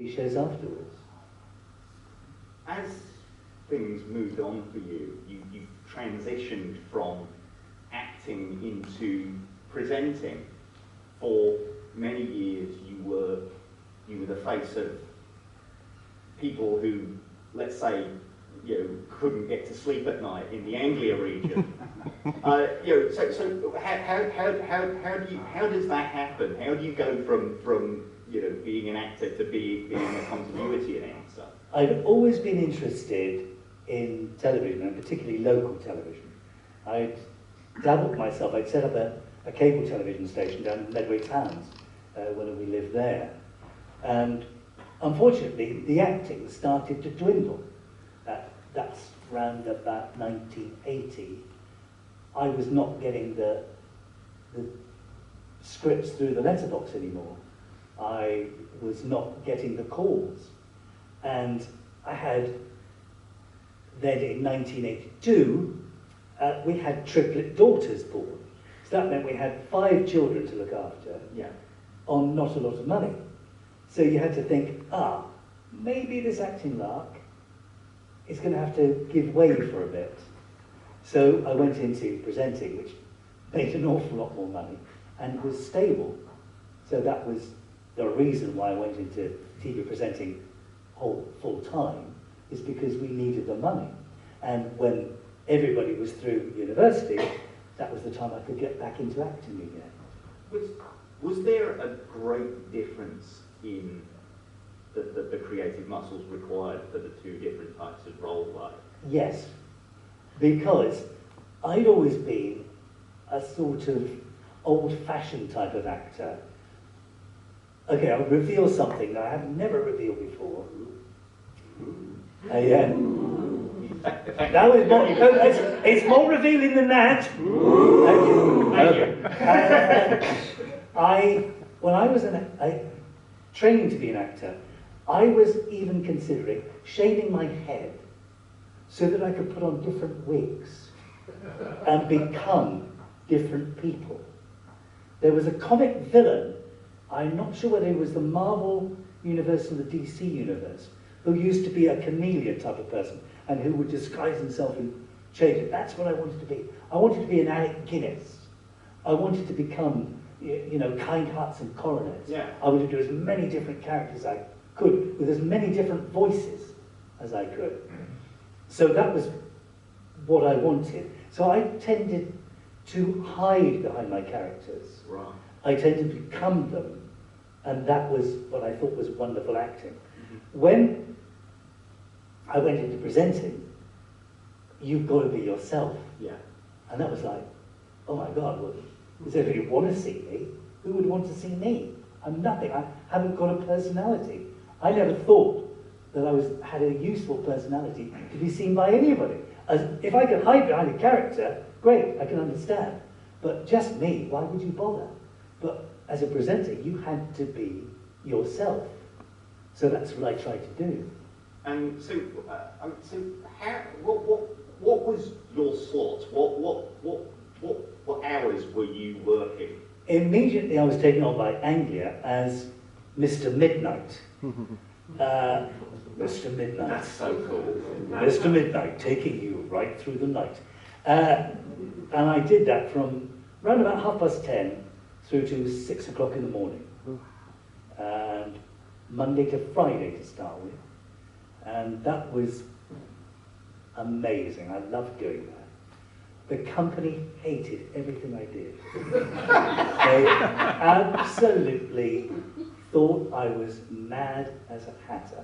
TV shows afterwards. As things moved on for you, you transitioned from acting into presenting. For many years, you were the face of people who, let's say, couldn't get to sleep at night in the Anglia region. So how does that happen? How do you go from being an actor to being a continuity announcer? I've always been interested in television, and particularly local television. I'd dabbled myself. I'd set up a cable television station down in Medway Towns when we lived there, and unfortunately, the acting started to dwindle. That's round about 1980. I was not getting the scripts through the letterbox anymore. I was not getting the calls. And I had, then in 1982, we had triplet daughters born. So that meant we had 5 children to look after, on not a lot of money. So you had to think, maybe this acting lark is going to have to give way for a bit. So I went into presenting, which made an awful lot more money and was stable. So that was the reason why I went into TV presenting full time, is because we needed the money. And when everybody was through university, that was the time I could get back into acting again. Was there a great difference in the creative muscles required for the 2 different types of role play? Yes, because I'd always been a sort of old-fashioned type of actor. Okay, I'll reveal something that I have never revealed before. Now it's more revealing than that. When I was training to be an actor, I was even considering shaving my head so that I could put on different wigs and become different people. There was a comic villain, I'm not sure whether it was the Marvel universe or the DC universe, who used to be a chameleon type of person and who would disguise himself and change it. That's what I wanted to be. I wanted to be an Alec Guinness. I wanted to become, kind hearts and coronets. Yeah. I wanted to do as many different characters as I could, with as many different voices as I could. So that was what I wanted. So I tended to hide behind my characters. Right. I tended to become them, and that was what I thought was wonderful acting. When I went into presenting, you've got to be yourself. Yeah. And that was like, oh my God, well, does anybody want to see me? Who would want to see me? I'm nothing. I haven't got a personality. I never thought that I had a useful personality to be seen by anybody. If I could hide behind a character, great, I can understand. But just me, why would you bother? But as a presenter, you had to be yourself. So that's what I tried to do. And so what was your slot? What hours were you working? Immediately I was taken on by Anglia as Mr. Midnight. Mr. Midnight. That's so cool. Mr. Midnight, taking you right through the night. And I did that from around about 10:30 through to 6 o'clock in the morning. And Monday to Friday to start with. And that was amazing. I loved doing that. The company hated everything I did. They absolutely thought I was mad as a hatter.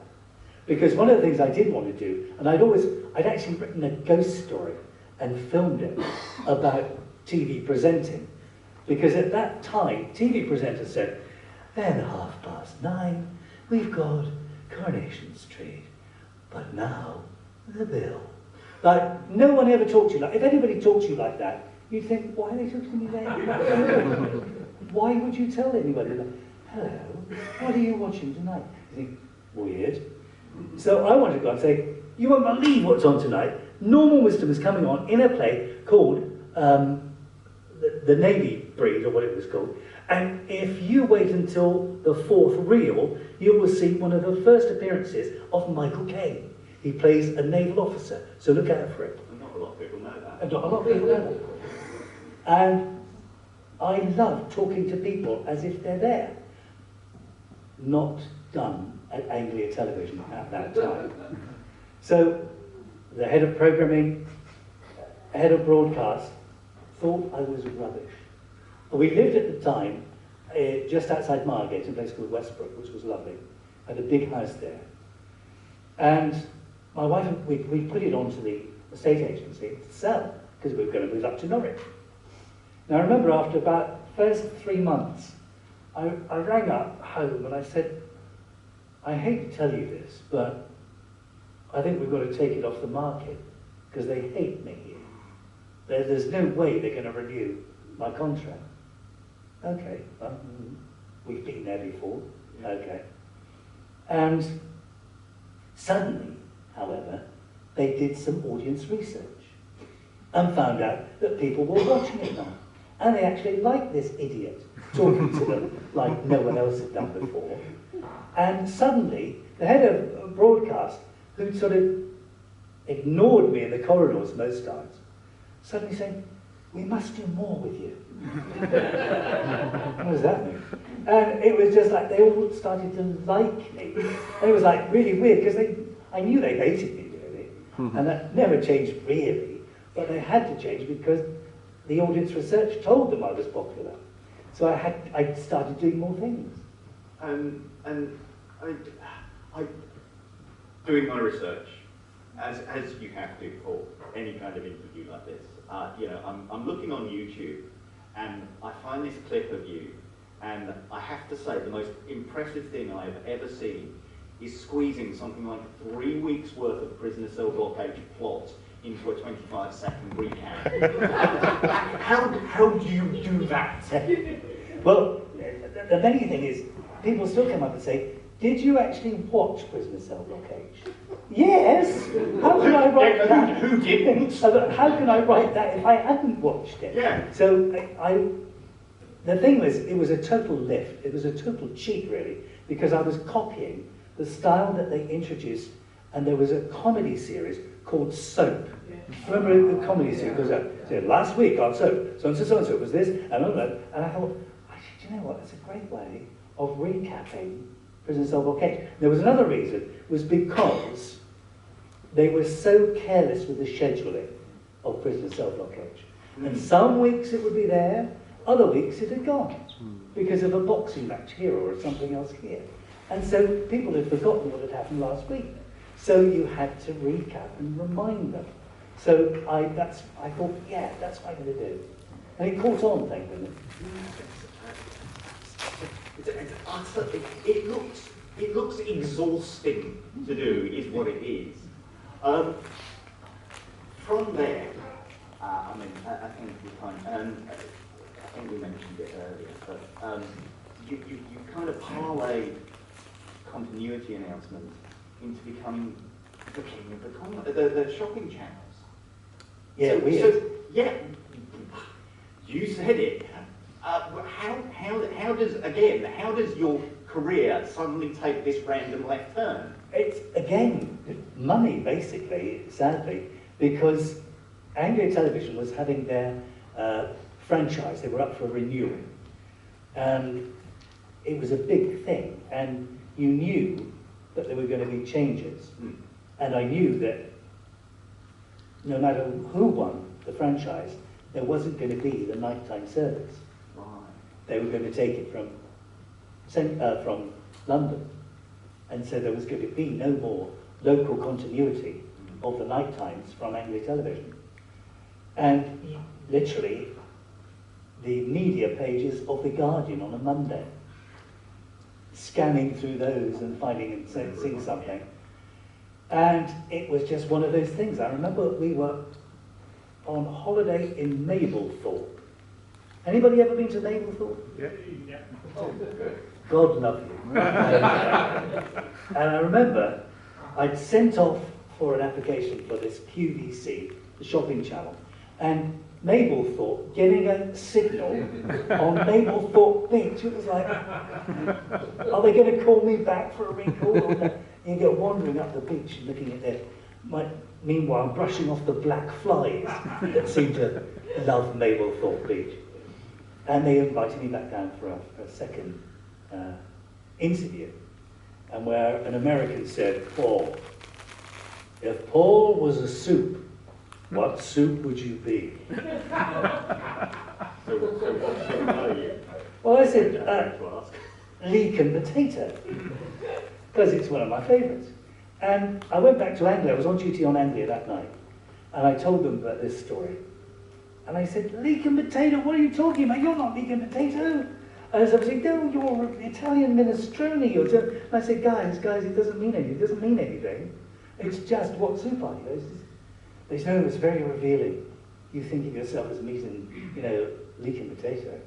Because one of the things I did want to do, and I'd actually written a ghost story and filmed it about TV presenting. Because at that time, TV presenters said, then 9:30, we've got Coronation Street, but now the bill. Like, no one ever talked to you like, if anybody talked to you like that, you'd think, why are they talking to me then? Why would you tell anybody? Like, hello, what are you watching tonight? You think, weird. So I wanted to go and say, you won't believe what's on tonight. Normal Wisdom is coming on in a play called The Navy Breed, or what it was called. And if you wait until the fourth reel, you will see one of the first appearances of Michael Caine. He plays a naval officer, so look out for it. And not a lot of people know that. And not a lot of people know that. And I love talking to people as if they're there. Not done at Anglia Television at that time. So the head of programming, head of broadcast, thought I was rubbish. We lived at the time just outside Margate, in a place called Westbrook, which was lovely. Had a big house there. And my wife, we put it onto the estate agency to sell, because we were going to move up to Norwich. Now I remember after about the first 3 months, I rang up home and I said, I hate to tell you this, but I think we've got to take it off the market, because they hate me here. There's no way they're going to renew my contract. Okay, we've been there before, okay. And suddenly, however, they did some audience research and found out that people were watching it now. And they actually liked this idiot talking to them like no one else had done before. And suddenly, the head of broadcast, who'd sort of ignored me in the corridors most times, suddenly saying, we must do more with you. What does that mean? And it was just like they all started to like me. And it was like really weird, because I knew they hated me really. And that never changed really, but they had to change because the audience research told them I was popular. So I started doing more things. And I doing my research, as you have to for any kind of interview like this, you know, I'm looking on YouTube and I find this clip of you, and I have to say the most impressive thing I've ever seen is squeezing something like 3 weeks worth of prisoner cell blockade plot into a 25-second recap. How do you do that? Well, the funny thing is, people still come up and say, did you actually watch Prisoner Cell Blockade? Yes! How can I write that? Who didn't? How can I write that if I hadn't watched it? Yeah. So the thing was, it was a total lift. It was a total cheat, really, because I was copying the style that they introduced, and there was a comedy series called Soap. Remember the comedy series goes out, so last week on Soap, so-and-so was this, and all that, and I thought, actually, do you know what, that's a great way of recapping Prisoner Cell Blockade. There was another reason, was because they were so careless with the scheduling of Prisoner Cell Blockade. And some weeks it would be there, other weeks it had gone, because of a boxing match here or something else here. And so people had forgotten what had happened last week. So you had to recap and remind them. So I thought, yeah, that's what I'm going to do. And it caught on, thank goodness. It looks exhausting to do, is what it is. From there, I mean, I think we I think we mentioned it earlier, but you kind of parlay continuity announcements into becoming the king of the shopping channels. Yeah, weird. So, yeah, you said it. How does your career suddenly take this random left turn? It's, again, money, basically, sadly, because Anglia Television was having their franchise. They were up for renewal. And it was a big thing. And you knew that there were going to be changes. And I knew that no matter who won the franchise, there wasn't going to be the nighttime service. Right. They were going to take it from London. And so there was going to be no more local continuity of the night times from Anglia Television. And literally, the media pages of The Guardian on a Monday, scanning through those and finding and seeing something. And it was just one of those things. I remember we were on holiday in Mablethorpe. Anybody ever been to Mablethorpe? Yeah. Oh, good. God love you. And I remember I'd sent off for an application for this QVC, the shopping channel, and Mablethorpe, getting a signal on Mablethorpe Beach. It was like, are they going to call me back for a recall? Or no? You go wandering up the beach and looking at their, meanwhile brushing off the black flies that seem to love Mablethorpe Beach. And they invited me back down for a second interview, and where an American said, Paul, if Paul was a soup, what soup would you be? So what soup are you? Well, I said, leek and potato, because it's one of my favourites. And I went back to Anglia. I was on duty on Anglia that night, and I told them about this story. And I said, leek and potato, what are you talking about? You're not leek and potato. And so I said, no, you're Italian minestrone. And I said, guys, it doesn't mean anything. It doesn't mean anything. It's just, what soup are you? They said, no, it was very revealing. You think of yourself as meat and, leek and potato.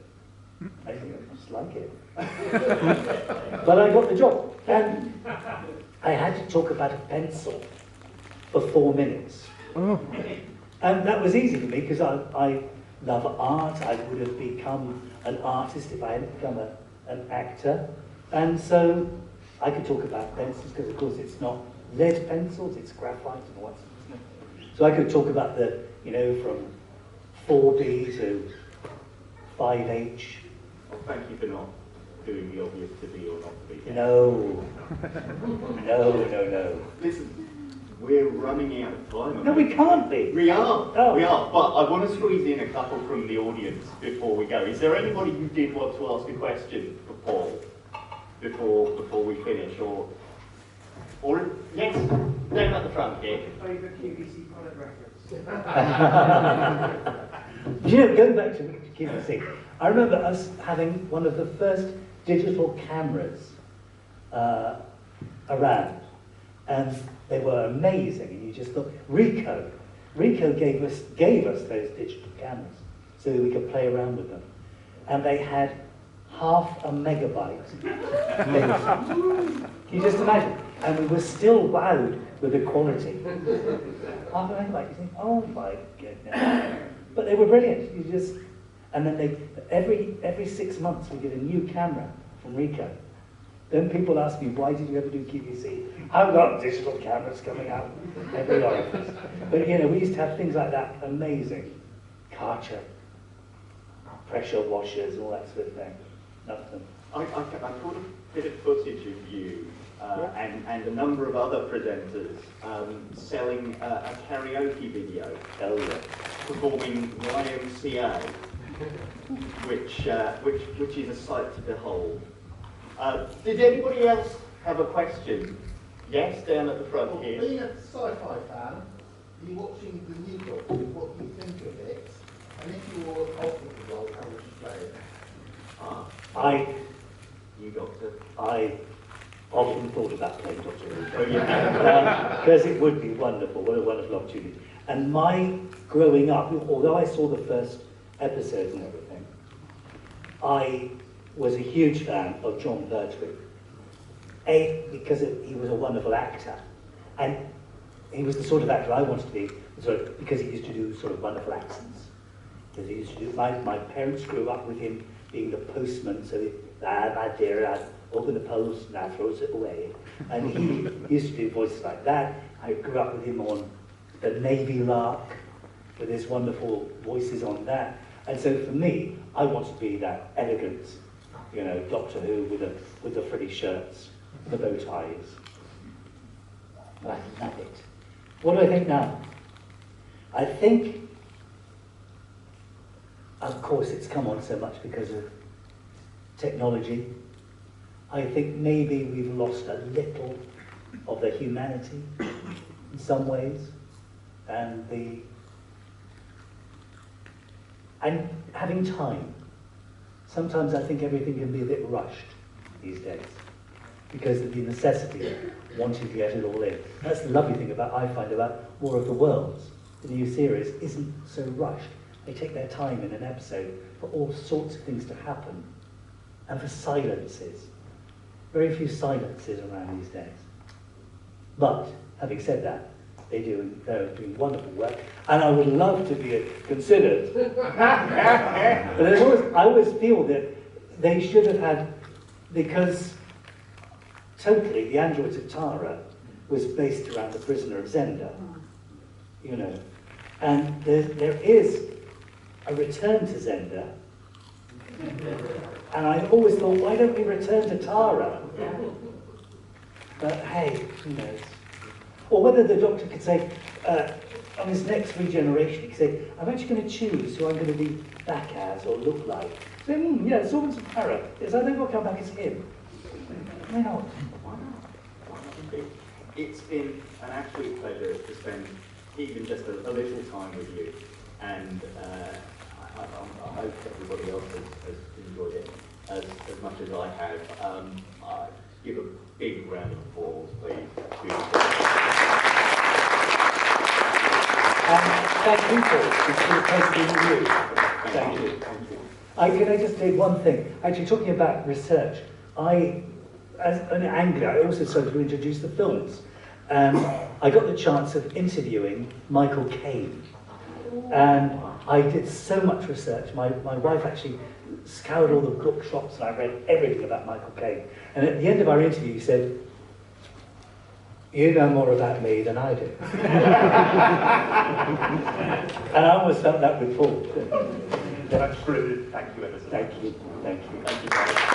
I think I just like it. But I got the job. And I had to talk about a pencil for 4 minutes. Oh. And that was easy for me because I love art. I would have become an artist if I hadn't become an actor. And so I could talk about pencils because, of course, it's not lead pencils, it's graphite and all that sort of stuff. So I could talk about the, from 4B to 5H. Well, thank you for not doing the obvious to be or not to be. No. Listen, we're running out of time. No, we can't be. We are. Oh. We are. But I want to squeeze in a couple from the audience before we go. Is there anybody who did want to ask a question for Paul before we finish? Or yes, down at the front here. Favourite QVC product reference? Going back to QVC, I remember us having one of the first digital cameras around, and they were amazing. And you just thought, Ricoh gave us those digital cameras so that we could play around with them, and they had 0.5 megabyte. Can you just imagine? And we were still wowed with the quality. 0.5 megabyte. You think, oh my goodness! But they were brilliant. And then every 6 months we get a new camera from Ricoh. Then people ask me, why did you ever do QVC? I've got digital cameras coming out every orifice. But we used to have things like that, amazing. Karcher, pressure washers, and all that sort of thing. Loved them. I caught a bit of footage of you and a number of other presenters selling a karaoke video. Oh yeah. Performing YMCA, which is a sight to behold. Did anybody else have a question? Yes, down at the front here. Being a sci-fi fan, you're watching the new Doctor, what do you think of it? And if you were offered the role, how would you play it? New Doctor. I often thought about playing Doctor Who. Oh, yeah. Because it would be wonderful, what a wonderful opportunity. And my growing up, although I saw the first episodes and everything, I was a huge fan of John Pertwee. Because he was a wonderful actor. And he was the sort of actor I wanted to be, because he used to do sort of wonderful accents. Because he used to do, my parents grew up with him being the postman, so my dear, I open the post and I throws it away. And he used to do voices like that. I grew up with him on the Navy Lark, with his wonderful voices on that. And so for me, I wanted to be that elegant, Doctor Who with the frilly shirts, the bow ties. I love it. What do I think now? I think, of course, it's come on so much because of technology. I think maybe we've lost a little of the humanity in some ways, and having time. Sometimes I think everything can be a bit rushed these days because of the necessity of wanting to get it all in. That's the lovely thing I find about War of the Worlds. The new series isn't so rushed. They take their time in an episode for all sorts of things to happen and for silences. Very few silences around these days. But, having said that, They're doing wonderful work, and I would love to be considered. But I always feel that they should have had, because totally the Androids of Tara was based around the Prisoner of Zenda, you know, and there is a return to Zenda, and I always thought, why don't we return to Tara? But hey, who knows? Or whether the Doctor could say, on his next regeneration, he could say, I'm actually going to choose who I'm going to be back as or look like. So, yeah, Servants of Tara. Yes, I think I'll come back as him. Why not? Why not? It's been an absolute pleasure to spend even just a little time with you, and I hope everybody else has enjoyed it as much as I have. Give a big round of applause, please. Thank you, Paul. It's been a pleasure being with you. Thank you. Can I just say one thing? Actually, talking about research, as an angler, I also started to introduce the films. I got the chance of interviewing Michael Caine. And I did so much research. My wife actually scoured all the bookshops and I read everything about Michael Caine. And at the end of our interview, he said, you know more about me than I do. And I almost felt that with Paul. That's brilliant. Thank you, Edison. Thank you. Thank you. Thank you.